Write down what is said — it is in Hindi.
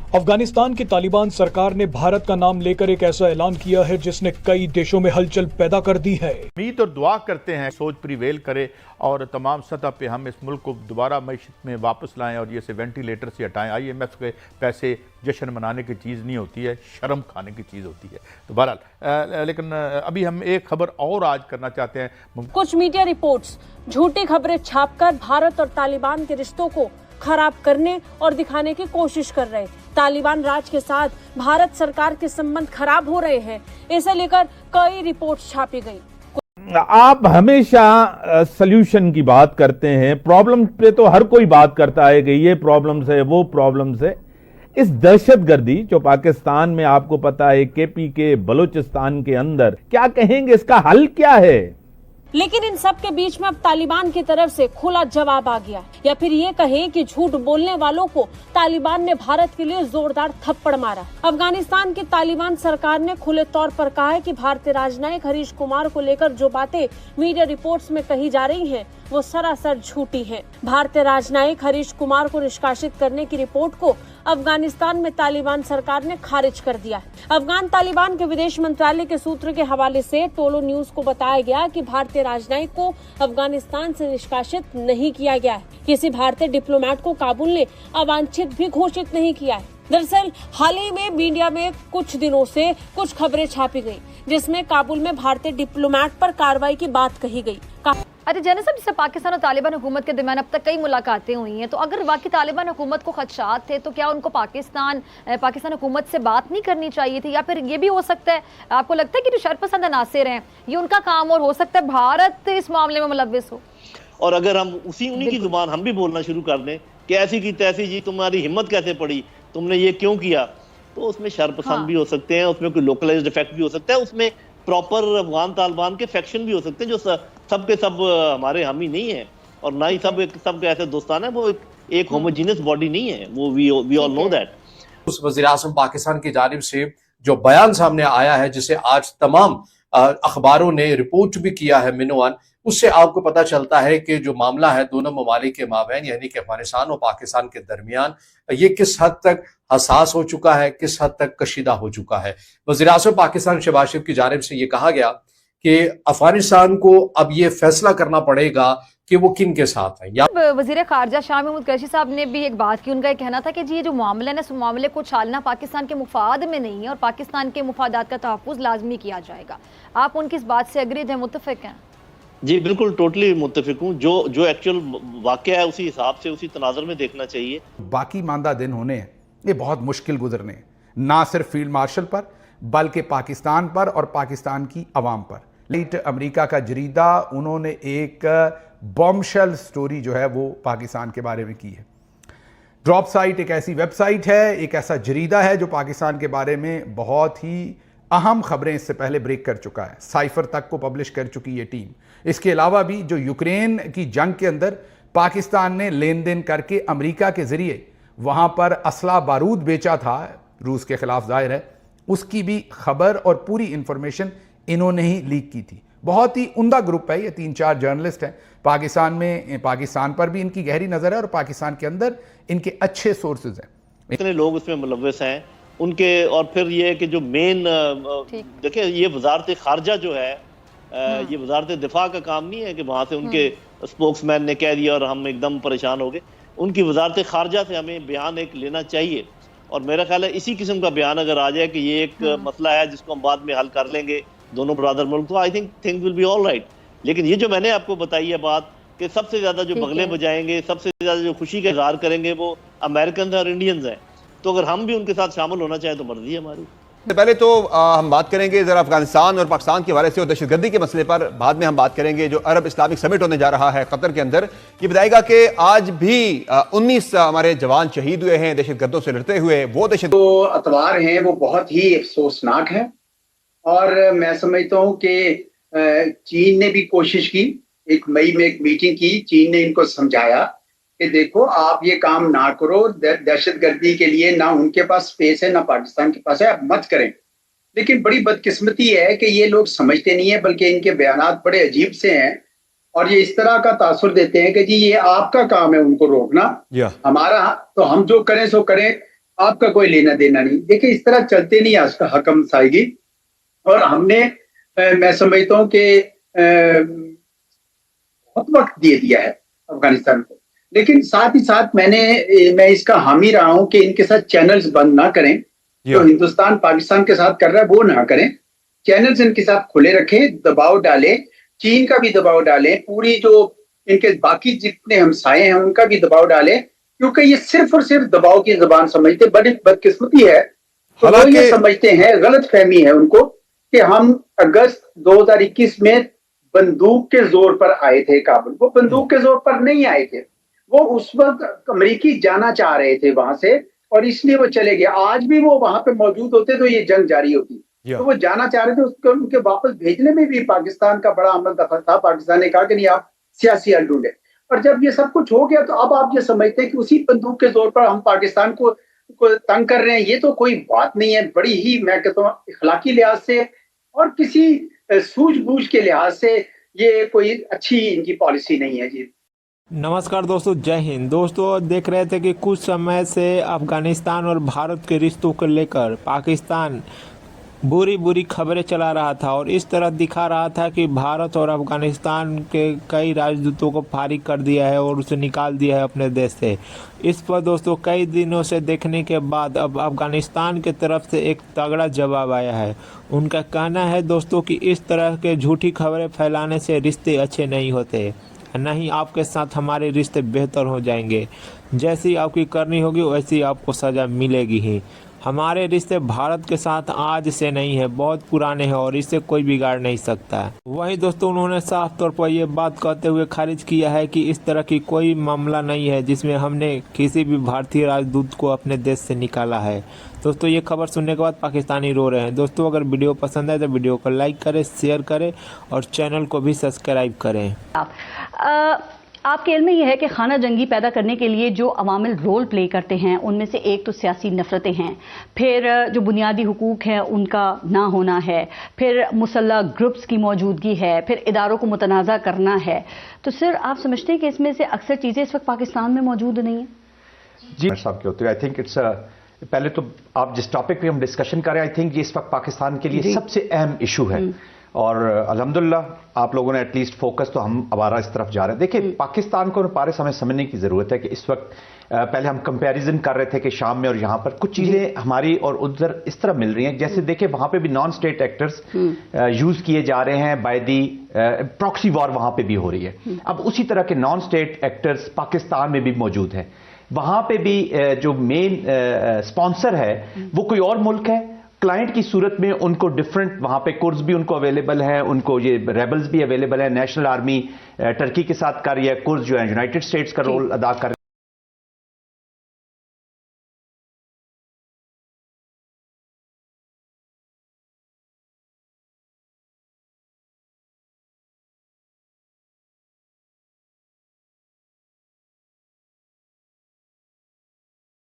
अफगानिस्तान की तालिबान सरकार ने भारत का नाम लेकर एक ऐसा ऐलान किया है जिसने कई देशों में हलचल पैदा कर दी है। उम्मीद और दुआ करते हैं सोच प्रिवेल करे और तमाम सतह पे हम इस मुल्क को दोबारा मईशत में वापस लाएं और ये से वेंटिलेटर से हटाएं। IMF के पैसे जश्न मनाने की चीज़ नहीं होती है, शर्म खाने की चीज़ होती है। तो बहरहाल लेकिन अभी हम एक खबर और आज करना चाहते हैं। कुछ मीडिया रिपोर्ट्स झूठी खबरें छापकर भारत और तालिबान के रिश्तों को खराब करने और दिखाने की कोशिश कर रहे। तालिबान राज के साथ भारत सरकार के संबंध खराब हो रहे हैं, इसे लेकर कई रिपोर्ट्स छापी गई। आप हमेशा सॉल्यूशन की बात करते हैं, प्रॉब्लम पे तो हर कोई बात करता है कि ये प्रॉब्लम्स है, वो प्रॉब्लम्स है। इस दहशतगर्दी जो पाकिस्तान में आपको पता है, KP के बलूचिस्तान के अंदर, क्या कहेंगे, इसका हल क्या है? लेकिन इन सब के बीच में अब तालिबान की तरफ से खुला जवाब आ गया, या फिर ये कहें कि झूठ बोलने वालों को तालिबान ने भारत के लिए जोरदार थप्पड़ मारा। अफगानिस्तान की तालिबान सरकार ने खुले तौर पर कहा है कि भारतीय राजनयिक हरीश कुमार को लेकर जो बातें मीडिया रिपोर्ट्स में कही जा रही हैं, वो सरासर झूठी है। भारतीय राजनयिक हरीश कुमार को निष्कासित करने की रिपोर्ट को अफगानिस्तान में तालिबान सरकार ने खारिज कर दिया। अफगान तालिबान के विदेश मंत्रालय के सूत्र के हवाले से टोलो न्यूज को बताया गया कि भारतीय राजनयिक को अफगानिस्तान से निष्कासित नहीं किया गया है। किसी भारतीय डिप्लोमेट को काबुल ने अवांछित भी घोषित नहीं किया है। दरअसल हाल ही में मीडिया में कुछ दिनों से कुछ खबरें छापी गई, जिसमें काबुल में भारतीय डिप्लोमेट पर कार्रवाई की बात कही गई। अच्छा जैसे जैसे पाकिस्तान और तालिबान हुकूमत के दरमियान अब तक कई मुलाकातें हुई हैं, तो अगर वाकई तालिबान हुकूमत को खदशात थे तो क्या उनको पाकिस्तान हुकूमत से बात नहीं करनी चाहिए थी? या फिर ये भी हो सकता है, आपको लगता है कि जो शरपसंद अनासिर हैं ये उनका काम और हो सकता है भारत इस मामले में मुलव्विस हो? और अगर हम उन्हीं की जुबान हम भी बोलना शुरू कर दें कि ऐसी की तैसी जी तुम्हारी हिम्मत कैसे पड़ी, तुमने ये क्यों किया, तो उसमें शरपसंद भी हो सकते हैं, उसमें कोई लोकलाइज्ड इफेक्ट भी हो सकता है, उसमें प्रॉपर अफगान तालिबान के फैक्शन भी हो सकते हैं जो सब के सब हमारे हामी नहीं है और ना ही सब के ऐसे दोस्तान है। वो एक होमोजीनियस बॉडी नहीं है, वो वी ऑल नो दैट। उस वज़ीर-ए-आज़म पाकिस्तान की जानिब से जो बयान सामने आया है, जिसे आज तमाम अखबारों ने रिपोर्ट भी किया है मिनोअन, उससे आपको पता चलता है कि जो मामला है दोनों ममालिक के माबैन यानी कि अफगानिस्तान और पाकिस्तान के दरमियान, ये किस हद तक हसास हो चुका है, किस हद तक कशीदा हो चुका है। वज़ीर-ए-आज़म पाकिस्तान शहबाज शरीफ की जानिब से ये कहा गया कि अफगानिस्तान को अब ये फैसला करना पड़ेगा कि वो किन के साथ है। वज़ीर ख़ारजा शाह महमूद कुरैशी साहब ने भी एक बात की, उनका कहना था कि जी ये जो मामला है ना, इस मामले को छालना पाकिस्तान के मुफाद में नहीं है और पाकिस्तान के मुफादात का तहफ़्फ़ुज़ लाजमी किया जाएगा। आप उनकी इस बात से एग्रीड हैं, मुत्तफ़िक़ हैं? जी बिल्कुल, टोटली मुत्तफ़िक़ हूँ। जो एक्चुअल वाक़या है उसी हिसाब से उसी तनाज़ुर में देखना चाहिए। बाकी मांदा दिन होने हैं, ये बहुत मुश्किल गुजरने हैं, ना सिर्फ फील्ड मार्शल पर बल्कि पाकिस्तान पर और पाकिस्तान की आवाम पर। लेट अमेरिका का जरीदा, उन्होंने एक बॉम्बशेल स्टोरी जो है वो पाकिस्तान के बारे में की है। ड्रॉप साइट एक ऐसी वेबसाइट है, एक ऐसा जरीदा है जो पाकिस्तान के बारे में बहुत ही अहम खबरें इससे पहले ब्रेक कर चुका है। साइफर तक को पब्लिश कर चुकी ये टीम। इसके अलावा भी जो यूक्रेन की जंग के अंदर पाकिस्तान ने लेन देन करके अमेरिका के जरिए वहां पर असला बारूद बेचा था रूस के खिलाफ, जाहिर है उसकी भी खबर और पूरी इंफॉर्मेशन इन्होंने ही लीक की थी। बहुत ही उम्दा ग्रुप है ये, 3-4 जर्नलिस्ट हैं पाकिस्तान में। पाकिस्तान पर भी इनकी गहरी नज़र है और पाकिस्तान के अंदर इनके अच्छे सोर्सेज हैं। इतने लोग इसमें मुलव्वस हैं उनके, और फिर ये कि जो मेन देखिए ये वजारत खारजा जो है, ये वजारत दिफा का काम नहीं है कि वहाँ से उनके स्पोक्समैन ने कह दिया और हम एकदम परेशान हो गए। उनकी वजारत खारजा से हमें बयान एक लेना चाहिए और मेरा ख्याल है इसी किस्म का बयान अगर आ जाए कि ये एक मसला है जिसको हम बाद में हल कर लेंगे दोनों ब्रदर मुल्क, तो I think things will be all right. लेकिन ये जो मैंने आपको बताई है बात कि सबसे ज्यादा जो बगले बजाएंगे, सबसे ज्यादा जो खुशी का इजहार करेंगे वो अमेरिकन और इंडियंस हैं, तो अगर हम भी उनके साथ शामिल होना चाहें तो मर्जी है हमारी। पहले तो हम बात करेंगे जरा अफगानिस्तान और पाकिस्तान के हवाले से और दहशतगर्दी के मसले पर बाद में हम बात करेंगे। जो अरब इस्लामिक समिट होने जा रहा है कतर के अंदर, ये बताएगा कि आज भी 19 हमारे जवान शहीद हुए हैं दहशतगर्दों से लड़ते हुए। वो दहशत अतवार हैं वो बहुत ही अफसोसनाक है और मैं समझता हूँ कि चीन ने भी कोशिश की, एक मई में एक मीटिंग की, चीन ने इनको समझाया कि देखो आप ये काम ना करो, दहशतगर्दी के लिए ना उनके पास स्पेस है ना पाकिस्तान के पास है, आप मत करें। लेकिन बड़ी बदकिस्मती है कि ये लोग समझते नहीं है, बल्कि इनके बयानात बड़े अजीब से हैं और ये इस तरह का तासुर देते हैं कि जी ये आपका काम है उनको रोकना, हमारा तो हम जो करें सो करें, आपका कोई लेना देना नहीं। देखिए इस तरह चलते नहीं हकम साहिगी, और हमने मैं समझता हूँ कि बहुत वक्त दे दिया है अफगानिस्तान को, लेकिन साथ ही साथ मैं इसका हामी रहा हूं कि इनके साथ चैनल्स बंद ना करें, जो हिंदुस्तान पाकिस्तान के साथ कर रहा है वो ना करें। चैनल्स इनके साथ खुले रखें, दबाव डालें, चीन का भी दबाव डालें, पूरी जो इनके बाकी जितने हमसाए हैं उनका भी दबाव डालें, क्योंकि ये सिर्फ और सिर्फ दबाव की जबान समझते। बड़ी बदकिस्मती है तो वो ये समझते हैं, गलत फहमी है उनको कि हम अगस्त 2021 में बंदूक के जोर पर आए थे काबुल। वो बंदूक के जोर पर नहीं आए थे, वो उस वक्त अमेरिकी जाना चाह रहे थे वहां से और इसलिए वो चले गए। आज भी वो वहां पे मौजूद होते तो ये जंग जारी होती। तो वो जाना चाह रहे थे, उसको उनके वापस भेजने में भी पाकिस्तान का बड़ा अमल दखल था। पाकिस्तान ने कहा कि नहीं आप सियासी हल ढूंढे, और जब ये सब कुछ हो गया तो अब आप ये समझते हैं कि उसी बंदूक के जोर पर हम पाकिस्तान को तंग कर रहे हैं। ये तो कोई बात नहीं है। बड़ी ही मैं कहता हूँ इखलाकी लिहाज से और किसी सूझबूझ के लिहाज से ये कोई अच्छी इनकी पॉलिसी नहीं है जी। नमस्कार दोस्तों, जय हिंद। दोस्तों देख रहे थे कि कुछ समय से अफगानिस्तान और भारत के रिश्तों को लेकर पाकिस्तान बुरी खबरें चला रहा था और इस तरह दिखा रहा था कि भारत और अफगानिस्तान के कई राजदूतों को फारिग कर दिया है और उसे निकाल दिया है अपने देश से। इस पर दोस्तों कई दिनों से देखने के बाद अब अफगानिस्तान की तरफ से एक तगड़ा जवाब आया है। उनका कहना है दोस्तों कि इस तरह के झूठी खबरें फैलाने से रिश्ते अच्छे नहीं होते, नहीं आपके साथ हमारे रिश्ते बेहतर हो जाएंगे। जैसी आपकी करनी होगी वैसी आपको सज़ा मिलेगी ही। हमारे रिश्ते भारत के साथ आज से नहीं है, बहुत पुराने हैं और इसे कोई बिगाड़ नहीं सकता। वही दोस्तों उन्होंने साफ तौर पर यह बात कहते हुए खारिज किया है कि इस तरह की कोई मामला नहीं है जिसमें हमने किसी भी भारतीय राजदूत को अपने देश से निकाला है। दोस्तों ये खबर सुनने के बाद पाकिस्तानी रो रहे हैं। दोस्तों अगर वीडियो पसंद आए तो वीडियो को लाइक करें, शेयर करें और चैनल को भी सब्सक्राइब करें। आपके इल्म में यह है कि खाना जंगी पैदा करने के लिए जो अवामिल रोल प्ले करते हैं उनमें से एक तो सियासी नफरतें हैं, फिर जो बुनियादी हुकूक हैं उनका ना होना है, फिर मुसल्लह ग्रुप्स की मौजूदगी है, फिर इदारों को मुतनाज़ा करना है। तो सर आप समझते हैं कि इसमें से अक्सर चीज़ें इस वक्त पाकिस्तान में मौजूद नहीं हैं? जी साहब के होते हैं। आई थिंक इट्स पहले तो आप जिस टॉपिक पे हम डिस्कशन कर रहे हैं आई थिंक ये इस वक्त पाकिस्तान के लिए सबसे अहम इशू है और अल्हम्दुलिल्लाह आप लोगों ने एटलीस्ट फोकस तो हम हमारा इस तरफ जा रहे हैं। देखिए पाकिस्तान को पारे समय समझने की जरूरत है कि इस वक्त पहले हम कंपैरिजन कर रहे थे कि शाम में और यहाँ पर कुछ चीजें हमारी और उधर इस तरह मिल रही हैं। जैसे देखिए वहां पे भी नॉन स्टेट एक्टर्स यूज किए जा रहे हैं बाय दी प्रॉक्सी वॉर वहां पे भी हो रही है। अब उसी तरह के नॉन स्टेट एक्टर्स पाकिस्तान में भी मौजूद हैं। वहां पे भी जो मेन स्पॉन्सर है वो कोई और मुल्क है। क्लाइंट की सूरत में उनको डिफरेंट वहां पे कुर्स भी उनको अवेलेबल है, उनको ये रेबल्स भी अवेलेबल है। नेशनल आर्मी टर्की के साथ कर रही है, कुर्स जो है यूनाइटेड स्टेट्स का रोल अदा कर